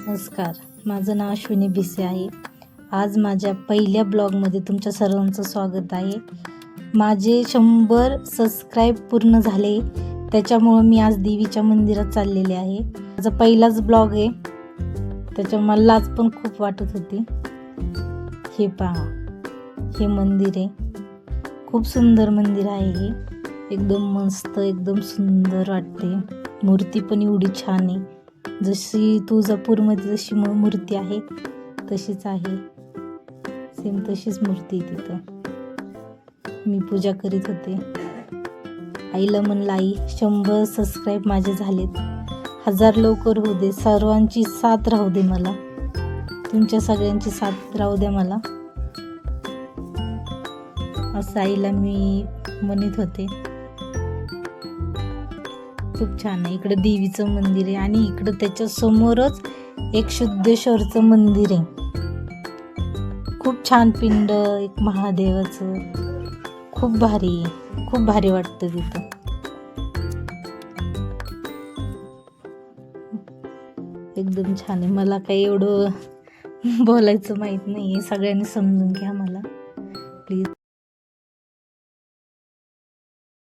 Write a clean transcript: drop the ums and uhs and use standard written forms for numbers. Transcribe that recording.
नमस्कार, माझं नाव अश्विनी भिसे आहे. आज माझ्या पहिल्या ब्लॉगमध्ये तुमच्या सर्वांचं स्वागत आहे. माझे 100 सबस्क्राईब पूर्ण झाले, त्याच्यामुळं मी आज देवीच्या मंदिरात चाललेले आहे. माझा पहिलाच ब्लॉग आहे, त्याच्यामुळे मला लाज पण खूप वाटत होती. हे पहा, हे मंदिर आहे. खूप सुंदर मंदिर आहे हे. एकदम मस्त, एकदम सुंदर वाटते. मूर्ती पण एवढी छान आहे. जशी तुळजापूरमध्ये जशी मूर्ती आहे तशीच आहे. सेम तशीच मूर्ती आहे तिथं. मी पूजा करीत होते. आईला म्हणलं, आई 100 सबस्क्राईब माझे झालेत. 1000 लवकर होऊ दे. सर्वांची साथ राहू दे मला. तुमच्या सगळ्यांची साथ राहू द्या मला, असं आईला मी म्हणत होते. खूप छान आहे. इकडं देवीचं मंदिर आहे आणि इकडं त्याच्या समोरच एक शुद्धेश्वरचं मंदिर आहे. खूप छान पिंड, एक महादेवाचं. खूप भारी आहे. खूप भारी वाटतं तिथं. एकदम छान आहे. मला काही एवढं बोलायचं माहीत नाही आहे. सगळ्यांनी समजून घ्या मला प्लीज.